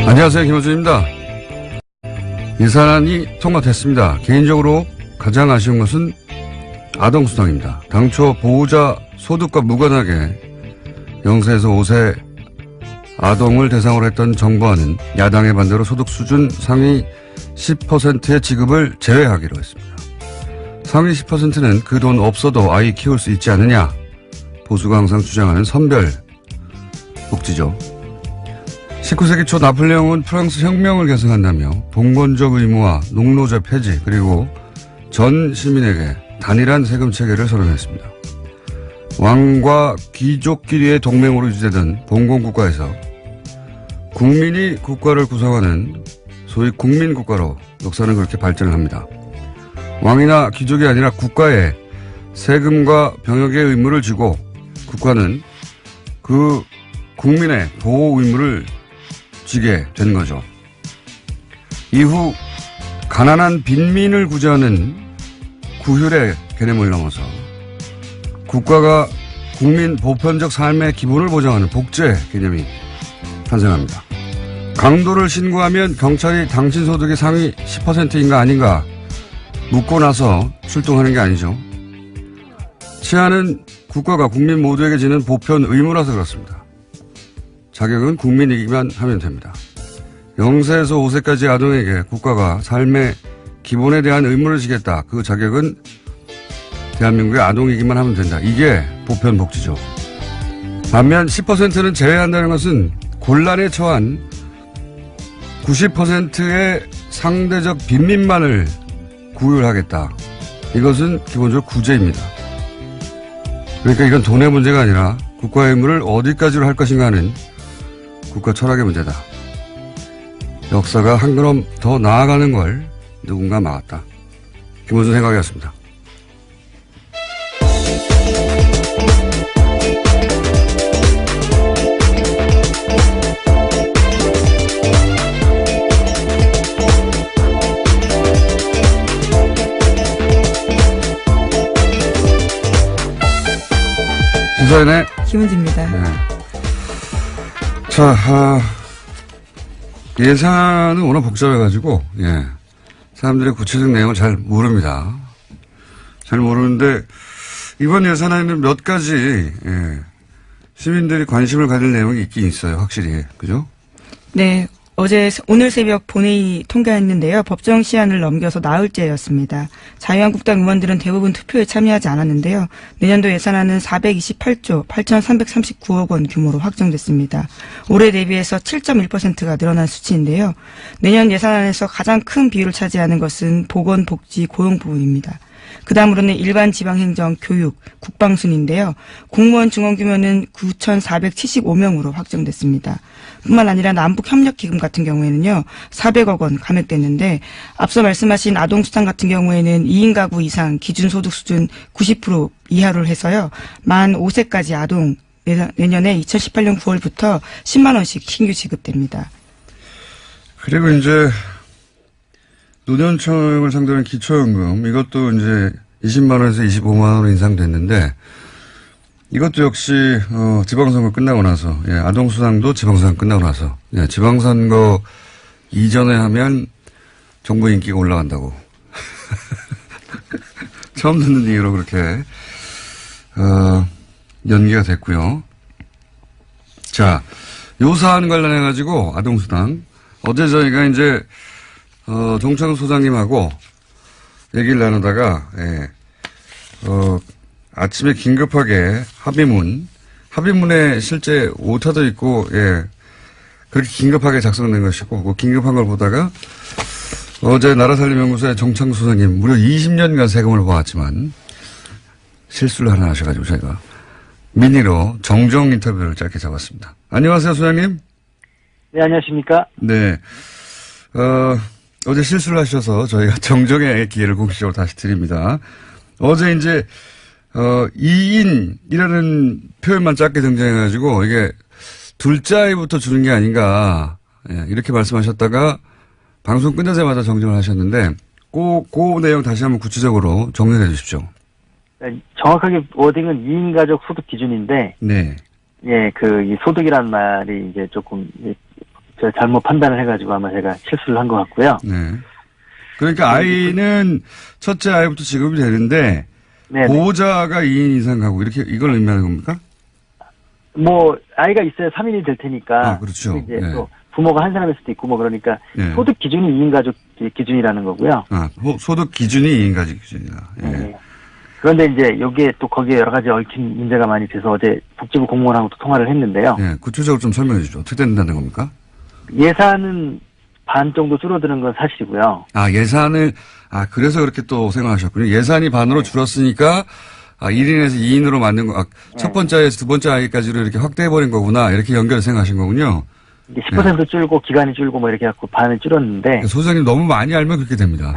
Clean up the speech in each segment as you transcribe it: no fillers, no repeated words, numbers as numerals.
안녕하세요. 김호준입니다. 예산안이 통과됐습니다. 개인적으로 가장 아쉬운 것은 아동수당입니다. 당초 보호자 소득과 무관하게 0세에서 5세 아동을 대상으로 했던 정부안은 야당의 반대로 소득 수준 상위 10%의 지급을 제외하기로 했습니다. 상위 10%는 그 돈 없어도 아이 키울 수 있지 않느냐. 보수가 항상 주장하는 선별 복지죠. 19세기 초 나폴레옹은 프랑스 혁명을 계승한다며 봉건적 의무와 농노제 폐지 그리고 전 시민에게 단일한 세금 체계를 선언했습니다. 왕과 귀족끼리의 동맹으로 유지되던 봉건국가에서 국민이 국가를 구성하는 소위 국민국가로 역사는 그렇게 발전을 합니다. 왕이나 귀족이 아니라 국가에 세금과 병역의 의무를 지고 국가는 그 국민의 보호 의무를 지게 된 거죠. 이후 가난한 빈민을 구제하는 구휼의 개념을 넘어서 국가가 국민 보편적 삶의 기본을 보장하는 복제 개념이 탄생합니다. 강도를 신고하면 경찰이 당신 소득의 상위 10%인가 아닌가 묻고 나서 출동하는 게 아니죠. 치안은 국가가 국민 모두에게 지는 보편 의무라서 그렇습니다. 자격은 국민이기만 하면 됩니다. 0세에서 5세까지 아동에게 국가가 삶의 기본에 대한 의무를 지겠다. 그 자격은 대한민국의 아동이기만 하면 된다. 이게 보편 복지죠. 반면 10%는 제외한다는 것은 곤란에 처한 90%의 상대적 빈민만을 구휼하겠다. 이것은 기본적으로 구제입니다. 그러니까 이건 돈의 문제가 아니라 국가의 의무를 어디까지로 할 것인가 하는 국가 철학의 문제다. 역사가 한 걸음 더 나아가는 걸 누군가 막았다. 김호준 생각이었습니다. 시사인의 김은지입니다. 네. 자, 예산은 워낙 복잡해가지고, 예. 사람들의 구체적 내용을 잘 모릅니다. 잘 모르는데, 이번 예산안에는 몇 가지, 예. 시민들이 관심을 가질 내용이 있긴 있어요. 확실히. 그죠? 네. 오늘 새벽 본회의 통과했는데요. 법정 시한을 넘겨서 나흘째였습니다. 자유한국당 의원들은 대부분 투표에 참여하지 않았는데요. 내년도 예산안은 428조 8,339억 원 규모로 확정됐습니다. 올해 대비해서 7.1%가 늘어난 수치인데요. 내년 예산안에서 가장 큰 비율을 차지하는 것은 보건, 복지, 고용 부분입니다. 그 다음으로는 일반 지방행정, 교육, 국방 순인데요. 공무원 중원 규모는 9,475명으로 확정됐습니다. 뿐만 아니라 남북협력기금 같은 경우에는요. 400억 원 감액됐는데 앞서 말씀하신 아동수당 같은 경우에는 2인 가구 이상 기준소득 수준 90% 이하로 해서요. 만 5세까지 아동 내년에 2018년 9월부터 10만 원씩 신규 지급됩니다. 그리고 이제 노년층을 상대로 한 기초연금 이것도 이제 20만 원에서 25만 원으로 인상됐는데 이것도 역시 지방선거 끝나고 나서 예, 아동수당도 지방선거 끝나고 나서 예, 지방선거 이전에 하면 정부 인기가 올라간다고 처음 듣는 얘기로 그렇게 연기가 됐고요. 자, 요 사안 관련해 가지고 아동수당 어제 저희가 이제 정창훈 소장님하고 얘기를 나누다가, 예, 아침에 긴급하게 합의문에 실제 오타도 있고, 예, 그렇게 긴급하게 작성된 것이고, 그 긴급한 걸 보다가 어제 나라살림연구소의 정창훈 소장님 무려 20년간 세금을 모았지만 실수를 하나 하셔가지고 저희가 미니로 정정 인터뷰를 짧게 잡았습니다. 안녕하세요, 소장님. 네, 안녕하십니까? 네. 어제 실수를 하셔서 저희가 정정의 기회를 공식적으로 다시 드립니다. 어제 이제, 2인이라는 표현만 짧게 등장해가지고 이게 둘째 아이부터 주는 게 아닌가, 예, 이렇게 말씀하셨다가 방송 끝나자마자 정정을 하셨는데, 그 내용 다시 한번 구체적으로 정리해 주십시오. 네, 정확하게 워딩은 2인 가족 소득 기준인데, 네. 예, 이 소득이란 말이 이제 조금, 저 잘못 판단을 해가지고 아마 제가 실수를 한 것 같고요. 네. 그러니까 아이는 첫째 아이부터 지급이 되는데 네. 보호자가 2인 이상 가구 이렇게 이걸 의미하는 겁니까? 뭐 아이가 있어야 3인이 될 테니까. 아, 그렇죠. 이제 네. 또 부모가 한 사람일 수도 있고 뭐 그러니까 네. 소득 기준이 2인 가족 기준이라는 거고요. 아, 소득 기준이 2인 가족 기준이다. 예. 네. 그런데 이제 여기에 또 거기에 여러 가지 얽힌 문제가 많이 돼서 어제 복지부 공무원하고도 통화를 했는데요. 예, 구체적으로 좀 설명해 주죠. 어떻게 된다는 겁니까? 예산은 반 정도 줄어드는 건 사실이고요. 아, 예산을, 그래서 그렇게 또 생각하셨군요. 예산이 반으로 줄었으니까, 1인에서 2인으로 만든 거, 첫 번째 아이에서 두 번째 아이까지로 이렇게 확대해버린 거구나. 이렇게 연결 생각하신 거군요. 이게 10% 줄고 기간이 줄고 뭐 이렇게 갖고 반을 줄었는데. 소장님 너무 많이 알면 그렇게 됩니다.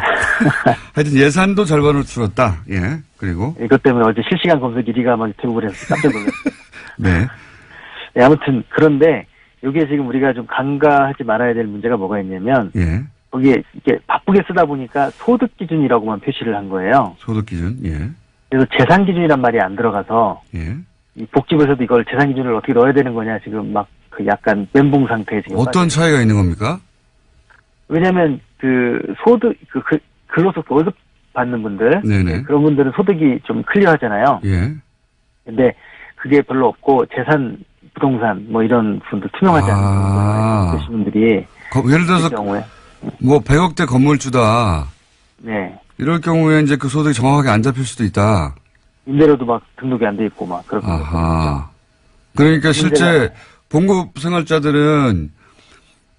하여튼 예산도 절반으로 줄었다. 예. 그리고. 이것 때문에 어제 실시간 검색 1위가 막 유튜브를 해서 깜짝 놀랐어요. 네. 네, 아무튼 그런데 여기에 지금 우리가 좀 간과하지 말아야 될 문제가 뭐가 있냐면 예. 거기에 이렇게 바쁘게 쓰다 보니까 소득 기준이라고만 표시를 한 거예요. 소득 기준. 예. 그래서 재산 기준이란 말이 안 들어가서 예. 이 복지부에서도 이걸 재산 기준을 어떻게 넣어야 되는 거냐 지금 막 그 약간 멘붕 상태에 지금 어떤 차이가 있는 겁니까? 왜냐하면 그 소득 근로소 월급 받는 분들 네네. 그런 분들은 소득이 좀 클리어하잖아요. 예. 근데 그게 별로 없고 재산 부동산 뭐 이런 분들 투명하지 않은 분들이 예를 들어서 경우에 뭐 100억대 건물주다. 네. 이럴 경우에 이제 그 소득이 정확하게 안 잡힐 수도 있다. 임대료도 막 등록이 안 돼 있고 막 그렇게. 아하. 그러니까 실제 봉급 생활자들은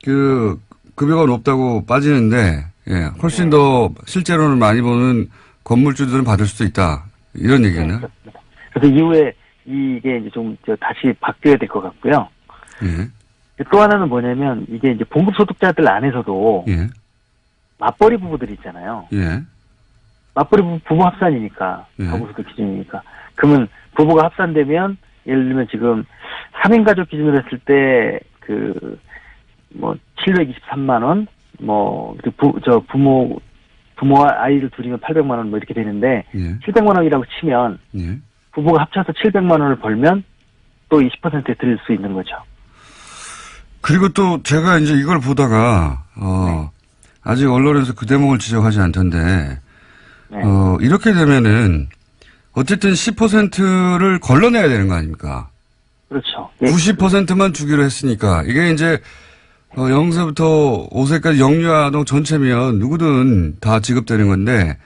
그 급여가 높다고 빠지는데 예, 훨씬 더 실제로는 많이 버는 건물주들은 받을 수도 있다. 이런 얘기겠네요. 그렇습니다. 그래서 이후에 이게 이제 좀 다시 바뀌어야 될 것 같고요. 예. 또 하나는 뭐냐면 이게 이제 봉급 소득자들 안에서도 예. 맞벌이 부부들이 있잖아요. 예. 맞벌이 부부 합산이니까 예. 가구소득 기준이니까 그러면 부부가 합산되면 예를 들면 지금 3인 가족 기준으로 했을 때 뭐 723만 원 뭐 부모와 아이를 둘이면 800만 원 뭐 이렇게 되는데 예. 700만 원이라고 치면 예. 부부가 합쳐서 700만 원을 벌면 또 20%에 드릴 수 있는 거죠. 그리고 또 제가 이제 이걸 보다가 아직 언론에서 그 대목을 지적하지 않던데 네. 이렇게 되면은 어쨌든 10%를 걸러내야 되는 거 아닙니까? 그렇죠. 예. 90%만 주기로 했으니까 이게 이제 0세부터 5세까지 영유아동 전체면 누구든 다 지급되는 건데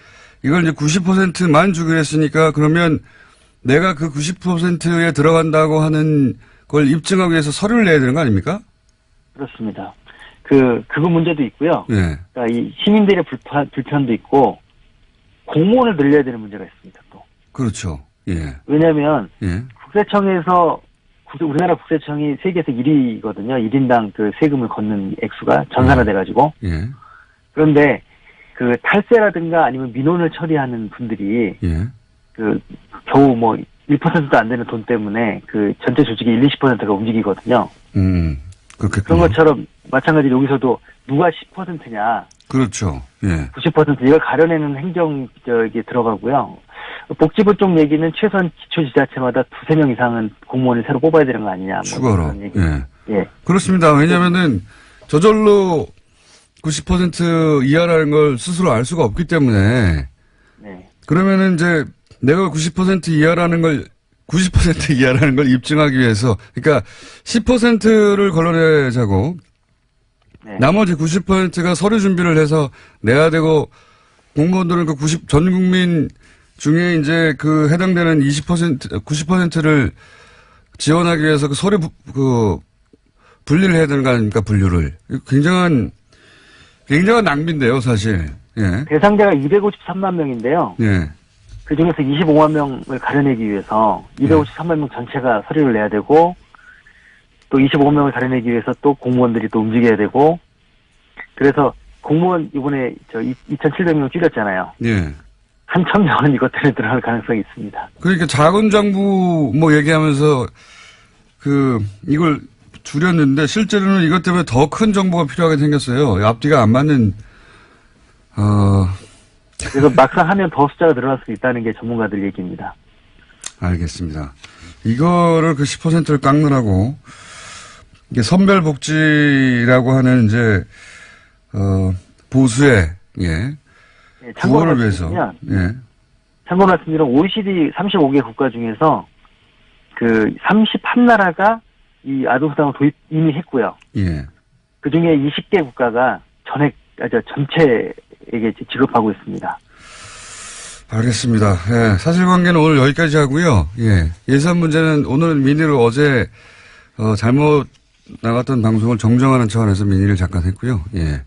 이걸 이제 90%만 주기로 했으니까 그러면 내가 그 90%에 들어간다고 하는 걸 입증하기 위해서 서류를 내야 되는 거 아닙니까? 그렇습니다. 그거 문제도 있고요. 예. 그러니까 이 시민들의 불편도 있고 공무원을 늘려야 되는 문제가 있습니다. 또. 그렇죠. 예. 왜냐하면 예. 국세청에서 우리나라 국세청이 세계에서 1위거든요. 1인당 그 세금을 걷는 액수가 전산화돼가지고. 예. 그런데 그 탈세라든가 아니면 민원을 처리하는 분들이 예. 겨우 뭐 1%도 안 되는 돈 때문에 그 전체 조직의 20%가 움직이거든요. 그렇겠군요. 그런 것처럼 마찬가지로 여기서도 누가 10%냐. 그렇죠. 예. 90% 이걸 가려내는 행정 저기 들어가고요. 복지부 쪽 얘기는 최소한 기초지자체마다 2-3명 이상은 공무원을 새로 뽑아야 되는 거 아니냐. 뭐 추가로. 그런 얘기. 예. 예. 그렇습니다. 왜냐면은 저절로 90% 이하라는 걸 스스로 알 수가 없기 때문에 네. 그러면은 이제 내가 90% 이하라는 걸 90% 이하라는 걸 입증하기 위해서 그러니까 10%를 걸러내자고 네. 나머지 90%가 서류 준비를 해서 내야 되고 공무원들은 전 국민 중에 이제 그 해당되는 90%를 지원하기 위해서 그 서류 분리를 해야 되는 거 아닙니까? 분류를. 굉장한 낭비인데요, 사실. 예. 대상자가 253만 명인데요. 예. 그 중에서 25만 명을 가려내기 위해서 253만 명 전체가 서류를 내야 되고 또 25명을 가려내기 위해서 또 공무원들이 또 움직여야 되고 그래서 공무원 이번에 2,700명 줄였잖아요. 예. 한 1,000명은 이것 때문에 들어갈 가능성이 있습니다. 그러니까 자본장부 뭐 얘기하면서 이걸 줄였는데 실제로는 이것 때문에 더 큰 정보가 필요하게 생겼어요. 앞뒤가 안 맞는 그래서 막상 하면 더 숫자가 늘어날 수 있다는 게 전문가들 얘기입니다. 알겠습니다. 이거를 그 10%를 깎느라고 이게 선별복지라고 하는 이제, 보수의, 예. 예, 참고로 구호를 위해서. 말씀드리면, 예. 참고로 말씀드리면 OECD 35개 국가 중에서 그 31나라가 이 아동수당을 도입 이미 했고요. 예. 그 중에 20개 국가가 전체에게 지급하고 있습니다. 알겠습니다. 예. 사실관계는 오늘 여기까지 하고요. 예. 예산 문제는 오늘 민의로 어제, 잘못 나갔던 방송을 정정하는 차원에서 민의를 잠깐 했고요. 예.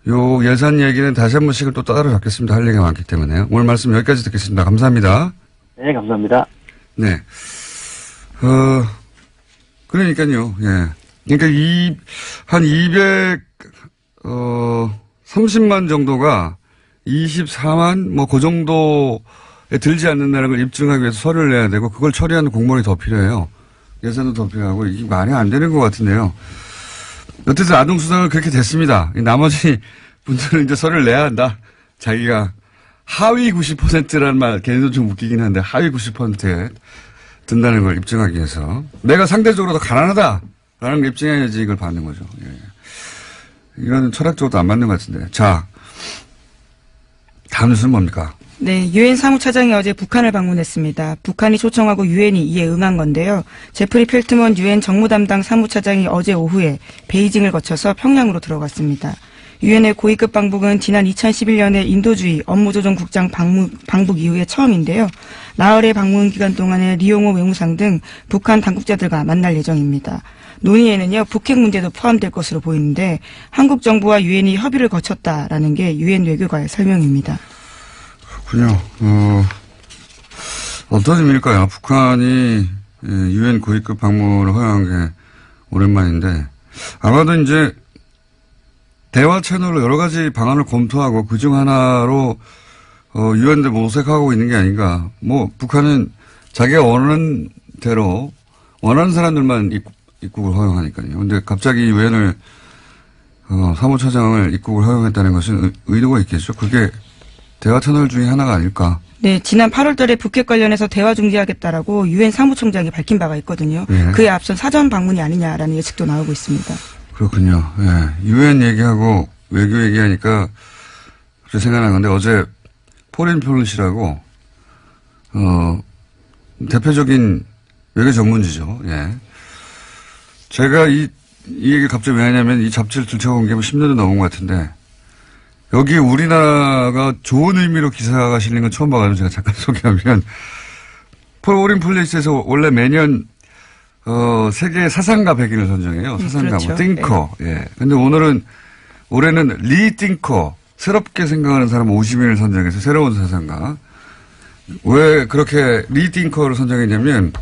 요 예산 얘기는 다시 한 번씩을 또 따로 잡겠습니다. 할 얘기가 많기 때문에. 오늘 말씀 여기까지 듣겠습니다. 감사합니다. 네, 감사합니다. 네. 그러니까요. 예. 그러니까 한 30만 정도가 24만 뭐 그 정도에 들지 않는다는 걸 입증하기 위해서 서류를 내야 되고 그걸 처리하는 공무원이 더 필요해요. 예산도 더 필요하고 이게 말이 안 되는 것 같은데요. 어쨌든 아동수당은 그렇게 됐습니다. 나머지 분들은 이제 서류를 내야 한다. 자기가 하위 90%라는 말 걔네도 좀 웃기긴 한데 하위 90%에 든다는 걸 입증하기 위해서 내가 상대적으로 더 가난하다라는 걸 입증해야지 이걸 받는 거죠. 예. 이건 철학적으로도 안 맞는 것 같은데. 자, 다음 뉴스는 뭡니까? 네, 유엔 사무차장이 어제 북한을 방문했습니다. 북한이 초청하고 유엔이 이에 응한 건데요. 제프리 펠트먼 유엔 정무 담당 사무차장이 어제 오후에 베이징을 거쳐서 평양으로 들어갔습니다. 유엔의 고위급 방북은 지난 2011년에 인도주의 업무조정국장 방북 이후에 처음인데요. 나흘의 방문 기간 동안에 리용호 외무상 등 북한 당국자들과 만날 예정입니다. 논의에는요, 북핵 문제도 포함될 것으로 보이는데 한국 정부와 유엔이 협의를 거쳤다라는 게 유엔 외교관의 설명입니다. 그렇군요. 어떤 의미일까요? 북한이 유엔 고위급 방문을 허용한 게 오랜만인데 아마도 이제 대화 채널로 여러 가지 방안을 검토하고 그중 하나로 유엔대 모색하고 있는 게 아닌가. 뭐 북한은 자기가 원하는 대로 원하는 사람들만 입국을 허용하니까요. 근데 갑자기 유엔을 사무처장을 입국을 허용했다는 것은 의도가 있겠죠. 그게 대화 채널 중에 하나가 아닐까. 네, 지난 8월 달에 북핵 관련해서 대화 중지하겠다라고 유엔 사무총장이 밝힌 바가 있거든요. 예. 그에 앞선 사전 방문이 아니냐라는 예측도 나오고 있습니다. 그렇군요. 예. 유엔 얘기하고 외교 얘기하니까 갑자기 생각난 건데 어제 포린 폴리시라고 대표적인 외교 전문지죠. 예. 제가 이 얘기 갑자기 왜 하냐면 이 잡지를 들춰본 게 10년도 넘은 것 같은데 여기 우리나라가 좋은 의미로 기사가 실린 건 처음 봐가지고 제가 잠깐 소개하면 포린 폴리시에서 원래 매년 세계 사상가 100인을 선정해요. 사상가, 그렇죠. 뭐, 띵커. 네. 예. 근데 올해는 리띵커. 새롭게 생각하는 사람 50인을 선정해서 새로운 사상가. 왜 그렇게 리띵커를 선정했냐면,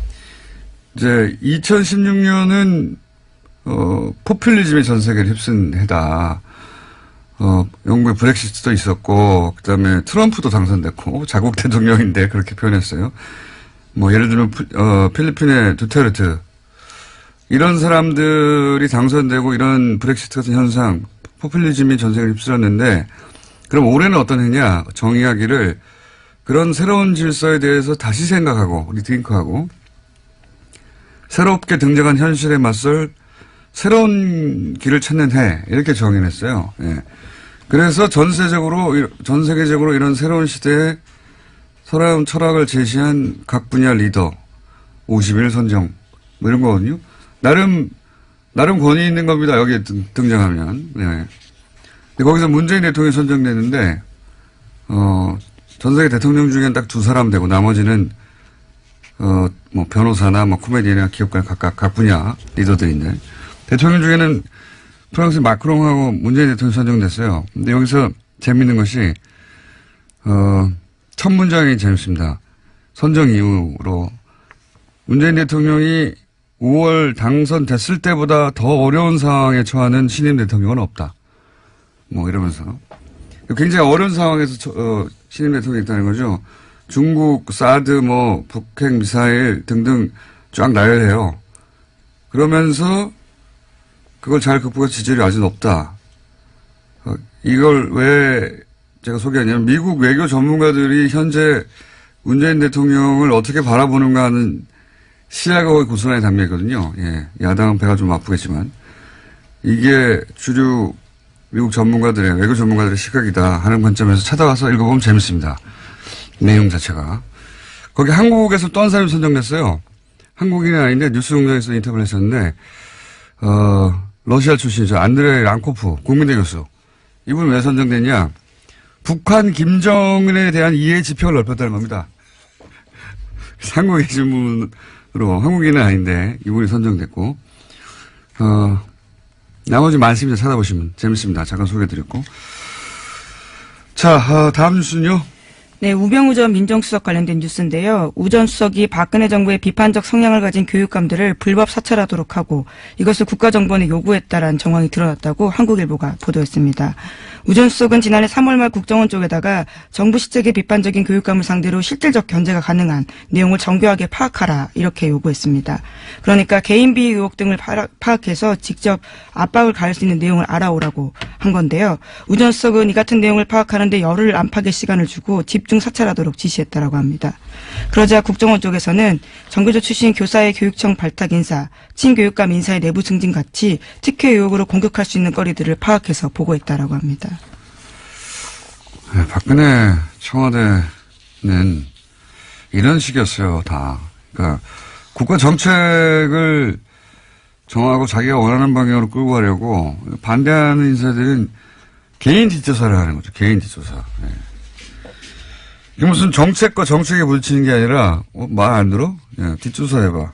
이제 2016년은, 포퓰리즘이 전 세계를 휩쓴 해다. 영국의 브렉시트도 있었고, 그 다음에 트럼프도 당선됐고, 자국 대통령인데 그렇게 표현했어요. 뭐, 예를 들면, 필리핀의 두테르트. 이런 사람들이 당선되고 이런 브렉시트 같은 현상, 포퓰리즘이 전 세계를 휩쓸었는데, 그럼 올해는 어떤 해냐? 정의하기를 그런 새로운 질서에 대해서 다시 생각하고, 리팅크하고, 새롭게 등장한 현실에 맞설 새로운 길을 찾는 해. 이렇게 정의했어요. 예. 그래서 전 세계적으로 이런 새로운 시대에 새로운 철학을 제시한 각 분야 리더 50일 선정 뭐 이런 거거든요. 나름 권위 있는 겁니다. 여기에 등장하면. 네. 근데 거기서 문재인 대통령이 선정됐는데 전 세계 대통령 중엔 딱 2사람 되고 나머지는 뭐 변호사나 뭐 코미디언이나 기업가 각 분야 리더들인데 대통령 중에는 프랑스 마크롱하고 문재인 대통령이 선정됐어요. 근데 여기서 재밌는 것이 첫 문장이 재밌습니다. 선정 이후로 문재인 대통령이 5월 당선됐을 때보다 더 어려운 상황에 처하는 신임 대통령은 없다. 뭐 이러면서 굉장히 어려운 상황에서 신임 대통령이 있다는 거죠. 중국 사드 뭐 북핵 미사일 등등 쫙 나열해요. 그러면서 그걸 잘 극복해서 지지율이 아주 높다. 이걸 왜 제가 소개하냐면 미국 외교 전문가들이 현재 문재인 대통령을 어떻게 바라보는가 하는 시야가 거의 고스란히 담겨 있거든요. 예. 야당은 배가 좀 아프겠지만 이게 주류 미국 전문가들의 외교 전문가들의 시각이다 하는 관점에서 찾아와서 읽어보면 재밌습니다. 내용 자체가. 거기 한국에서 또 한 사람이 선정됐어요. 한국인은 아닌데 뉴스공장에서 인터뷰를 했었는데 러시아 출신이죠. 안드레이 랑코프 국민대 교수. 이분 왜 선정됐냐. 북한 김정은에 대한 이해 지평을 넓혔다는 겁니다. 한국의 질문으로 한국인은 아닌데 이분이 선정됐고 나머지 많습니다. 찾아보시면 재밌습니다. 잠깐 소개해드렸고. 자, 다음 뉴스는요. 네, 우병우 전 민정수석 관련된 뉴스인데요. 우 전 수석이 박근혜 정부의 비판적 성향을 가진 교육감들을 불법 사찰하도록 하고 이것을 국가정보원에 요구했다라는 정황이 드러났다고 한국일보가 보도했습니다. 우 전 수석은 지난해 3월 말 국정원 쪽에다가 정부 시책의 비판적인 교육감을 상대로 실질적 견제가 가능한 내용을 정교하게 파악하라 이렇게 요구했습니다. 그러니까 개인비 의혹 등을 파악해서 직접 압박을 가할 수 있는 내용을 알아오라고 한 건데요. 우 전 수석은 이 같은 내용을 파악하는데 열흘 안팎의 시간을 주고 집중 사찰하도록 지시했다라고 합니다. 그러자 국정원 쪽에서는 정교조 출신 교사의 교육청 발탁 인사, 친교육감 인사의 내부 승진 같이 특혜 의혹으로 공격할 수 있는 거리들을 파악해서 보고했다라고 합니다. 네, 박근혜 청와대는 이런 식이었어요, 다. 그러니까 국가 정책을 정하고 자기가 원하는 방향으로 끌고 가려고 반대하는 인사들은 개인 뒷조사를 하는 거죠. 개인 뒷조사. 네. 이게 무슨 정책과 정책에 부딪히는 게 아니라 말 안 들어? 예, 뒷조사해봐.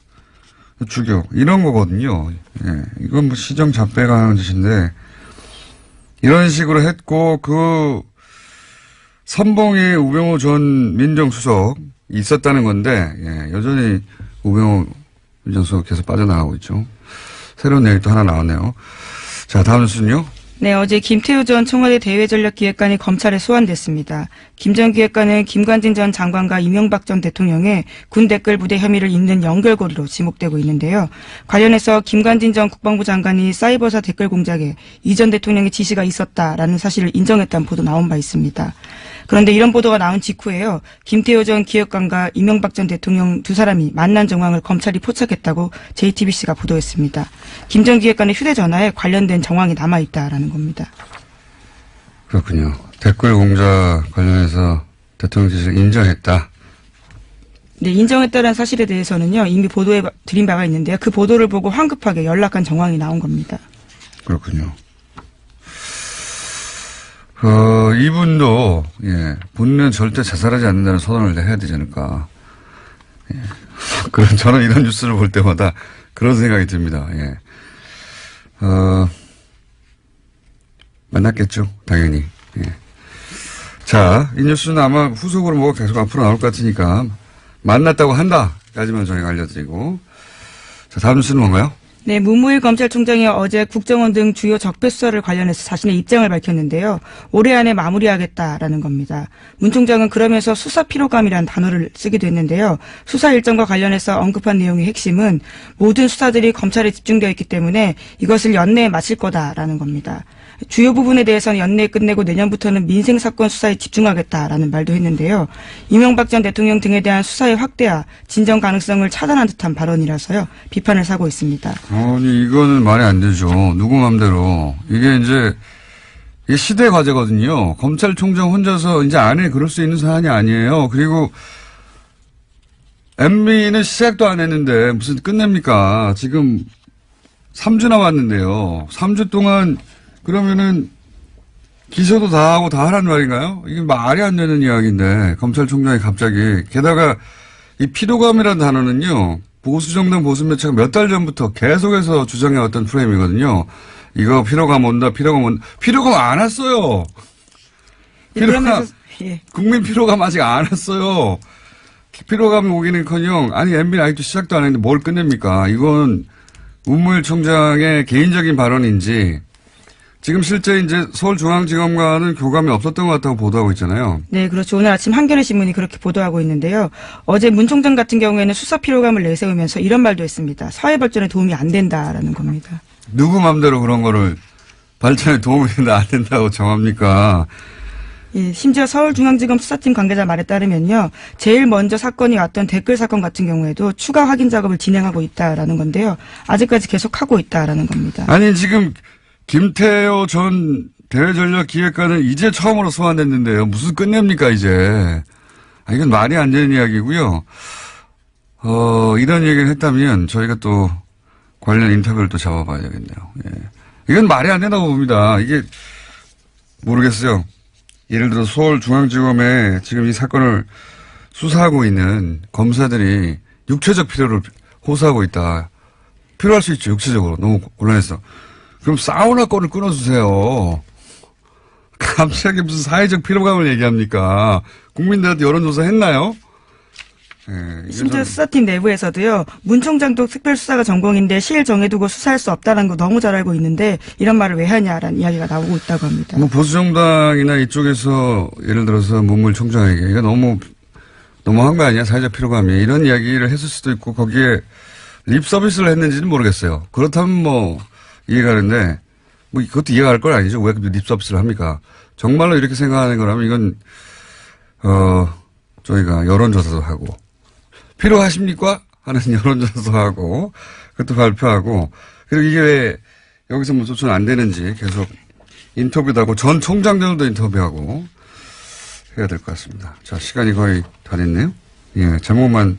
죽여. 이런 거거든요. 예, 이건 뭐 시정 잡배가 하는 짓인데 이런 식으로 했고 그 선봉에 우병우 전 민정수석 있었다는 건데 예, 여전히 우병우 민정수석 계속 빠져나가고 있죠. 새로운 내용이 또 하나 나왔네요. 자, 다음 뉴스는요. 네, 어제 김태우 전 청와대 대외전략기획관이 검찰에 소환됐습니다. 김 전 기획관은 김관진 전 장관과 이명박 전 대통령의 군 댓글 부대 혐의를 잇는 연결고리로 지목되고 있는데요. 관련해서 김관진 전 국방부 장관이 사이버사 댓글 공작에 이 전 대통령의 지시가 있었다라는 사실을 인정했다는 보도 나온 바 있습니다. 그런데 이런 보도가 나온 직후에요. 김태호 전 기획관과 이명박 전 대통령 두 사람이 만난 정황을 검찰이 포착했다고 JTBC가 보도했습니다. 김 전 기획관의 휴대전화에 관련된 정황이 남아있다라는 겁니다. 그렇군요. 댓글 공작 관련해서 대통령 지시를 인정했다. 네, 인정했다는 사실에 대해서는요. 이미 보도해 드린 바가 있는데요. 그 보도를 보고 황급하게 연락한 정황이 나온 겁니다. 그렇군요. 이분도, 예, 본인은 절대 자살하지 않는다는 선언을 해야 되지 않을까. 예. 저는 이런 뉴스를 볼 때마다 그런 생각이 듭니다. 예. 만났겠죠. 당연히. 예. 자, 이 뉴스는 아마 후속으로 뭐가 계속 앞으로 나올 것 같으니까 만났다고 한다까지만 저희가 알려드리고. 자, 다음 뉴스는 뭔가요? 네, 문무일 검찰총장이 어제 국정원 등 주요 적폐 수사를 관련해서 자신의 입장을 밝혔는데요. 올해 안에 마무리하겠다라는 겁니다. 문 총장은 그러면서 수사 피로감이라는 단어를 쓰기도 했는데요. 수사 일정과 관련해서 언급한 내용의 핵심은 모든 수사들이 검찰에 집중되어 있기 때문에 이것을 연내에 마칠 거다라는 겁니다. 주요 부분에 대해서는 연내에 끝내고 내년부터는 민생사건 수사에 집중하겠다라는 말도 했는데요. 이명박 전 대통령 등에 대한 수사의 확대와 진정 가능성을 차단한 듯한 발언이라서요. 비판을 사고 있습니다. 아니, 이거는 말이 안 되죠. 누구 맘대로. 이게 시대 과제거든요. 검찰총장 혼자서 이제 안에 그럴 수 있는 사안이 아니에요. 그리고 MB는 시작도 안 했는데 무슨 끝냅니까? 지금 3주 남았는데요. 3주 동안 그러면은 기소도 다 하고 다 하라는 말인가요? 이게 말이 안 되는 이야기인데 검찰총장이 갑자기 게다가 이 피로감이라는 단어는요. 보수정당 보수매체가 몇 달 전부터 계속해서 주장해왔던 프레임이거든요. 이거 피로감 온다. 피로감 안 왔어요. 예. 국민 피로감 아직 안 왔어요. 피로감이 오기는커녕 아니 MB는 아직도 시작도 안 했는데 뭘 끝냅니까? 이건 문무일 총장의 개인적인 발언인지 지금 실제 이제 서울중앙지검과는 교감이 없었던 것 같다고 보도하고 있잖아요. 네, 그렇죠. 오늘 아침 한겨레 신문이 그렇게 보도하고 있는데요. 어제 문 총장 같은 경우에는 수사 피로감을 내세우면서 이런 말도 했습니다. 사회 발전에 도움이 안 된다라는 겁니다. 누구 맘대로 그런 거를 발전에 도움이 된다 안 된다고 정합니까? 예, 심지어 서울중앙지검 수사팀 관계자 말에 따르면요. 제일 먼저 사건이 왔던 댓글 사건 같은 경우에도 추가 확인 작업을 진행하고 있다라는 건데요. 아직까지 계속하고 있다라는 겁니다. 아니, 지금 김태호 전 대외전략기획관은 이제 처음으로 소환됐는데요. 무슨 끝냅니까, 이제. 이건 말이 안 되는 이야기고요. 이런 얘기를 했다면 저희가 또 관련 인터뷰를 또 잡아봐야 되겠네요. 예. 이건 말이 안 된다고 봅니다. 이게 모르겠어요. 예를 들어 서울중앙지검에 지금 이 사건을 수사하고 있는 검사들이 육체적 필요를 호소하고 있다. 필요할 수 있죠. 육체적으로. 너무 곤란해서. 그럼 사우나 건을 끊어주세요. 갑자기 무슨 사회적 피로감을 얘기합니까? 국민들한테 여론조사 했나요? 네, 심지어 수사팀 내부에서도요. 문 총장도 특별수사가 전공인데 시일 정해두고 수사할 수 없다는 거 너무 잘 알고 있는데 이런 말을 왜 하냐라는 이야기가 나오고 있다고 합니다. 뭐 보수정당이나 이쪽에서 예를 들어서 문물 총장에게 이거 너무한 거 아니야? 사회적 피로감이 이런 이야기를 했을 수도 있고 거기에 립 서비스를 했는지는 모르겠어요. 그렇다면 뭐 이해가 가는데 뭐 그것도 이해가 갈 건 아니죠. 왜 립 서비스를 합니까? 정말로 이렇게 생각하는 거라면 이건 저희가 여론조사도 하고 필요하십니까? 하는 여론조사도 하고 그것도 발표하고 그리고 이게 왜 여기서 뭐 조치는 안 되는지 계속 인터뷰도 하고 전 총장들도 인터뷰하고 해야 될 것 같습니다. 자, 시간이 거의 다 됐네요. 예, 제목만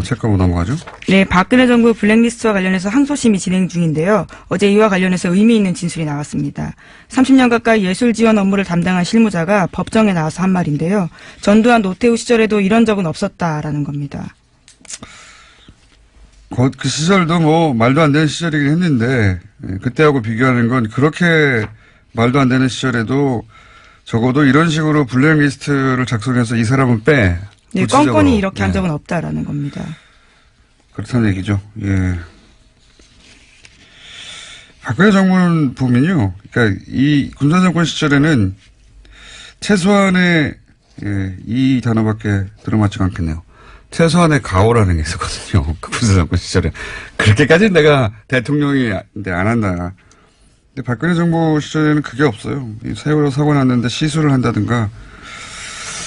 체크하고 넘어가죠. 네, 박근혜 정부 블랙리스트와 관련해서 항소심이 진행 중인데요. 어제 이와 관련해서 의미 있는 진술이 나왔습니다. 30년 가까이 예술 지원 업무를 담당한 실무자가 법정에 나와서 한 말인데요. 전두환 노태우 시절에도 이런 적은 없었다라는 겁니다. 그 시절도 뭐 말도 안 되는 시절이긴 했는데 그때하고 비교하는 건 그렇게 말도 안 되는 시절에도 적어도 이런 식으로 블랙리스트를 작성해서 이 사람은 빼. 네, 껌껌이 이렇게 한 적은 없다라는 겁니다. 그렇다는 얘기죠. 예. 박근혜 정부는 보면요. 그러니까 이 군사정권 시절에는 최소한의 이 단어밖에 들어맞지가 않겠네요. 최소한의 가오라는 게 있었거든요. 그 군사정권 시절에. 그렇게까지는 내가 대통령이 안 한다. 근데 박근혜 정부 시절에는 그게 없어요. 세월호 사고 났는데 시술을 한다든가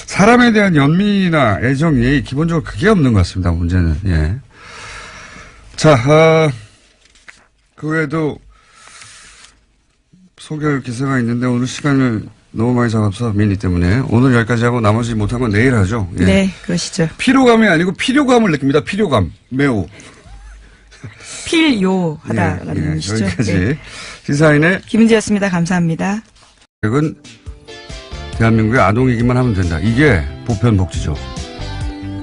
사람에 대한 연민이나 애정, 예의, 기본적으로 그게 없는 것 같습니다, 문제는. 예. 자, 그 외에도 소개할 기사가 있는데 오늘 시간을 너무 많이 잡아서 미니 때문에 오늘 여기까지 하고 나머지 못한 건 내일 하죠. 예. 네, 그러시죠. 피로감이 아니고 필요감을 느낍니다, 필요감. 매우. 필요하다라는 예, 뜻이죠. 여기까지. 네. 시사인의 김은지였습니다. 감사합니다. 이건 대한민국의 아동이기만 하면 된다. 이게 보편 복지죠.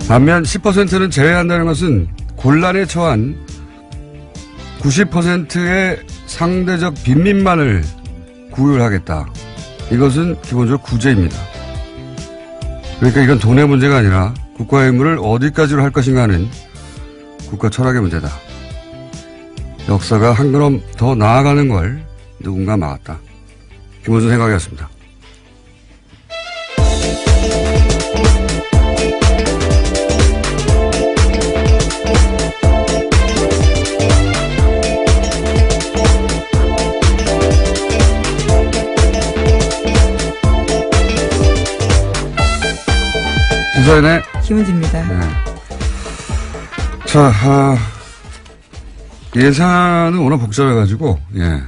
반면 10%는 제외한다는 것은 곤란에 처한 90%의 상대적 빈민만을 구휼하겠다. 이것은 기본적으로 구제입니다. 그러니까 이건 돈의 문제가 아니라 국가의 의무를 어디까지로 할 것인가 하는 국가 철학의 문제다. 역사가 한 걸음 더 나아가는 걸 누군가 막았다. 김원준 생각이었습니다. 시사인의 김은지입니다. 네. 자, 예산은 워낙 복잡해가지고, 예.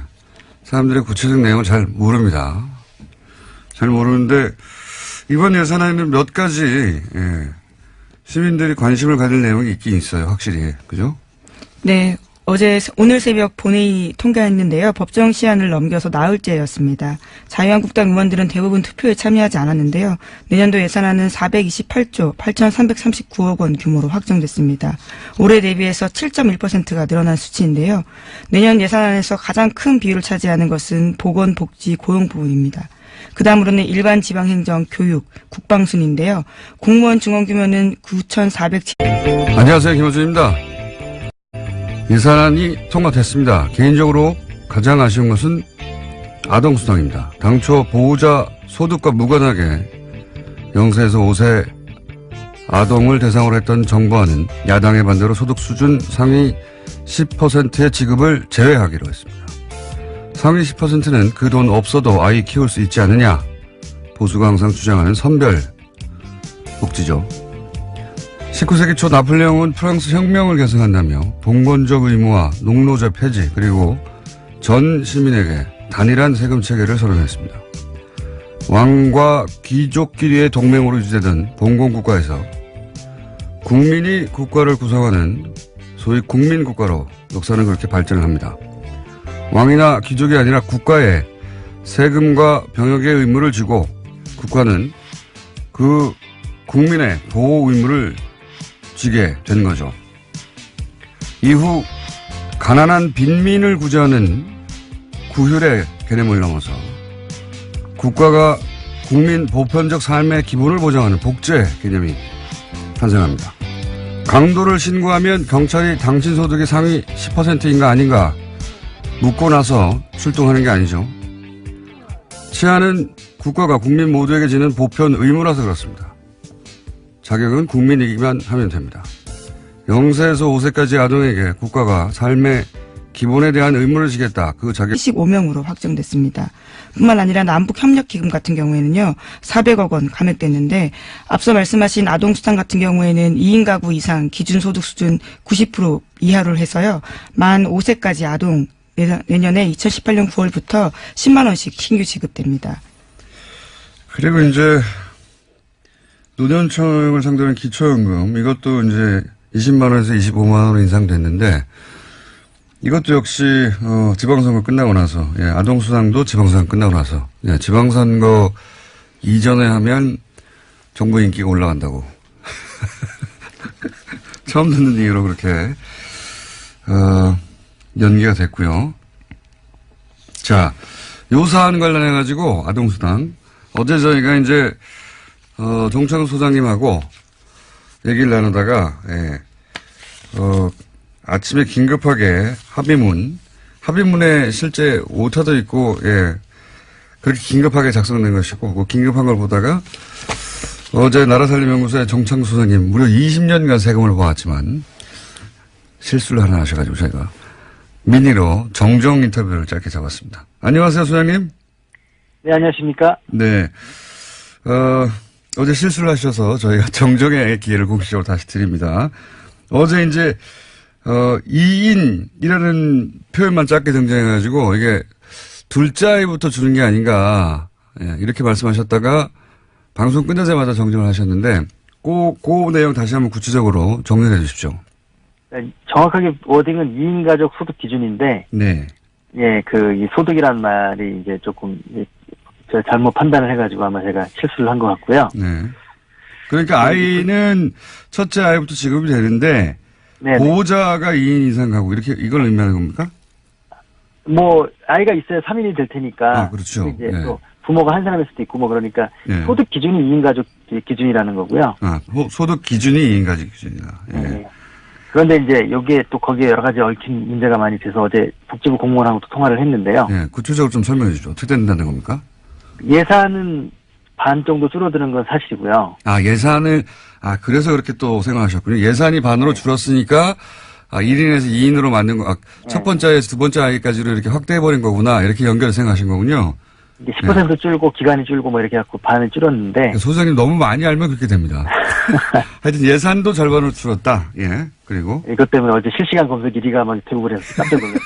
사람들의 구체적 내용을 잘 모릅니다. 잘 모르는데, 이번 예산에는 몇 가지, 예. 시민들이 관심을 가질 내용이 있긴 있어요. 확실히. 그죠? 네. 오늘 새벽 본회의 통과했는데요. 법정 시한을 넘겨서 나흘째였습니다. 자유한국당 의원들은 대부분 투표에 참여하지 않았는데요. 내년도 예산안은 428조 8,339억 원 규모로 확정됐습니다. 올해 대비해서 7.1%가 늘어난 수치인데요. 내년 예산안에서 가장 큰 비율을 차지하는 것은 보건, 복지, 고용 부분입니다. 그 다음으로는 일반 지방행정, 교육, 국방 순인데요. 공무원 증원 규모는 9,407. 안녕하세요. 김호준입니다. 예산안이 통과됐습니다. 개인적으로 가장 아쉬운 것은 아동수당입니다. 당초 보호자 소득과 무관하게 0세에서 5세 아동을 대상으로 했던 정부안은 야당의 반대로 소득 수준 상위 10%의 지급을 제외하기로 했습니다. 상위 10%는 그 돈 없어도 아이 키울 수 있지 않느냐 보수가 항상 주장하는 선별 복지죠. 19세기 초 나폴레옹은 프랑스 혁명을 계승한다며 봉건적 의무와 농노제 폐지 그리고 전 시민에게 단일한 세금 체계를 선언했습니다. 왕과 귀족끼리의 동맹으로 유지되던 봉건국가에서 국민이 국가를 구성하는 소위 국민국가로 역사는 그렇게 발전을 합니다. 왕이나 귀족이 아니라 국가에 세금과 병역의 의무를 지고 국가는 그 국민의 보호 의무를 지게 된 거죠. 이후 가난한 빈민을 구제하는 구휼의 개념을 넘어서 국가가 국민 보편적 삶의 기본을 보장하는 복제 개념이 탄생합니다. 강도를 신고하면 경찰이 당신 소득의 상위 10%인가 아닌가 묻고 나서 출동하는 게 아니죠. 치안은 국가가 국민 모두에게 지는 보편 의무라서 그렇습니다. 자격은 국민이기만 하면 됩니다. 0세에서 5세까지 아동에게 국가가 삶의 기본에 대한 의무를 지겠다. 그 자격 25명으로 확정됐습니다. 뿐만 아니라 남북협력기금 같은 경우에는요. 400억 원 감액됐는데 앞서 말씀하신 아동수당 같은 경우에는 2인 가구 이상 기준소득 수준 90% 이하로 해서요. 만 5세까지 아동 내년에 2018년 9월부터 10만 원씩 신규 지급됩니다. 그리고 이제 노년층을 상대로 한 기초연금 이것도 이제 20만 원에서 25만 원으로 인상됐는데 이것도 역시 지방선거 끝나고 나서 아동수당도 지방선거 끝나고 나서 지방선거 이전에 하면 정부 인기가 올라간다고 처음 듣는 얘기로 그렇게 연기가 됐고요. 자, 요 사안 관련해 가지고 아동수당 어제 저희가 이제 정창 소장님하고 얘기를 나누다가 아침에 긴급하게 합의문에 실제 오타도 있고 그렇게 긴급하게 작성된 것이고 그 긴급한 걸 보다가 어제 나라살림연구소의 정창 소장님 무려 20년간 세금을 모았지만 실수를 하나 하셔가지고 저희가 미니로 정정 인터뷰를 짧게 잡았습니다. 안녕하세요, 소장님. 네, 안녕하십니까? 네. 어제 실수를 하셔서 저희가 정정의 기회를 공식적으로 다시 드립니다. 어제 이제, 2인이라는 표현만 짧게 등장해가지고 이게 둘째 아이부터 주는 게 아닌가, 이렇게 말씀하셨다가 방송 끝나자마자 정정을 하셨는데, 그 내용 다시 한번 구체적으로 정리해 주십시오. 네, 정확하게 워딩은 2인 가족 소득 기준인데, 네. 이 소득이란 말이 이제 조금, 제가 잘못 판단을 해가지고 아마 제가 실수를 한 것 같고요. 네. 그러니까 아이는 첫째 아이부터 지급이 되는데, 네네. 보호자가 2인 이상 가고 이걸 의미하는 겁니까? 아이가 있어야 3인이 될 테니까. 그렇죠. 이제 또 부모가 한 사람일 수도 있고 그러니까 소득 기준이 2인 가족 기준이라는 거고요. 소득 기준이 2인 가족 기준이다. 네. 그런데 이제 여기에 또 거기에 여러 가지 얽힌 문제가 많이 돼서 어제 복지부 공무원하고도 통화를 했는데요. 네, 구체적으로 좀 설명해 주죠. 어떻게 된다는 겁니까? 예산은 반 정도 줄어드는 건 사실이고요. 예산을, 그래서 그렇게 또 생각하셨군요. 예산이 반으로 줄었으니까, 1인에서 2인으로 만든 거, 첫 번째 아이에서 두 번째 아이까지로 이렇게 확대해버린 거구나. 이렇게 연결을 생각하신 거군요. 이게 10% 줄고 기간이 줄고 이렇게 해갖고 반을 줄었는데. 소장님 너무 많이 알면 그렇게 됩니다. 하여튼 예산도 절반으로 줄었다. 그리고. 이것 때문에 어제 실시간 검색 1위가 막 대부분 해서 깜짝 놀랐어요.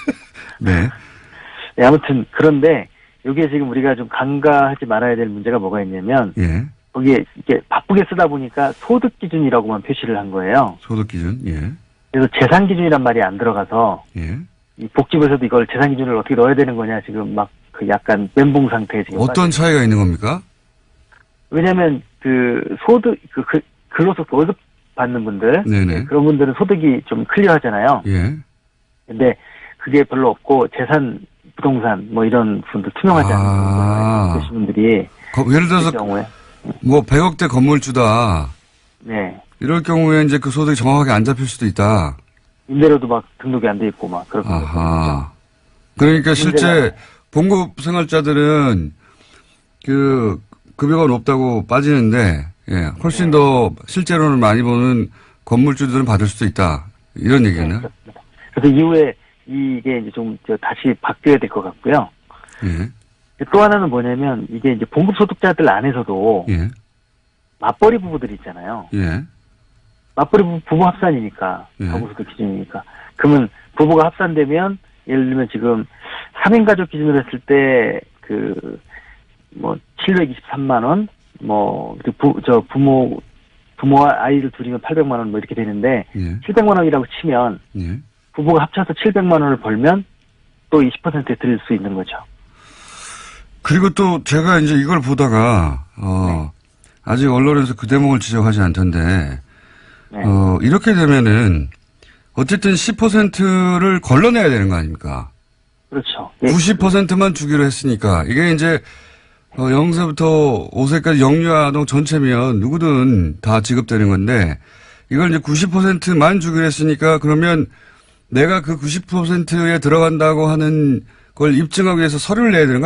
네. 네, 아무튼 그런데 여기에 지금 우리가 좀 간과하지 말아야 될 문제가 뭐가 있냐면. 거기에 이렇게 바쁘게 쓰다 보니까 소득 기준이라고만 표시를 한 거예요. 소득 기준, 그래서 재산 기준이란 말이 안 들어가서. 이 복지부에서도 이걸 재산 기준을 어떻게 넣어야 되는 거냐 지금 막 그 약간 멘붕 상태에 지금. 어떤 차이가 있는 겁니까? 왜냐면 소득 근로소 월급 받는 분들. 네네. 그런 분들은 소득이 좀 클리어하잖아요. 근데 그게 별로 없고 재산 부동산 이런 분들 투명하지 않은 분들 분들이 예를 들어서 경우에 100억대 건물주다. 네. 이럴 경우에 이제 그 소득이 정확하게 안 잡힐 수도 있다. 임대료도 막 등록이 안 돼 있고 막 그렇게. 그러니까 실제 봉급 생활자들은 그 급여가 높다고 빠지는데 훨씬 더 실제로는 많이 버는 건물주들은 받을 수도 있다. 이런 얘기겠네요. 그래서 이후에 이게 이제 좀 다시 바뀌어야 될 것 같고요. 또 하나는 뭐냐면 이게 이제 봉급소득자들 안에서도 예. 맞벌이 부부들이 있잖아요. 예. 맞벌이 부부 합산이니까 예. 가구소득 기준이니까 그러면 부부가 합산되면 예를 들면 지금 3인 가족 기준으로 했을 때 뭐 723만 원, 뭐 부모와 아이를 둘이면 800만 원 뭐 이렇게 되는데 예. 700만 원이라고 치면 예. 부부가 합쳐서 700만 원을 벌면 또 20%에 드릴 수 있는 거죠. 그리고 또 제가 이제 이걸 보다가 아직 언론에서 그 대목을 지적하지 않던데 네. 이렇게 되면은 어쨌든 10%를 걸러내야 되는 거 아닙니까? 그렇죠. 예. 90%만 주기로 했으니까 이게 이제 0세부터 5세까지 영유아동 전체면 누구든 다 지급되는 건데 이걸 이제 90%만 주기로 했으니까 그러면 내가 그 90%에 들어간다고 하는 걸 입증하기 위해서 서류를 내야 되는 거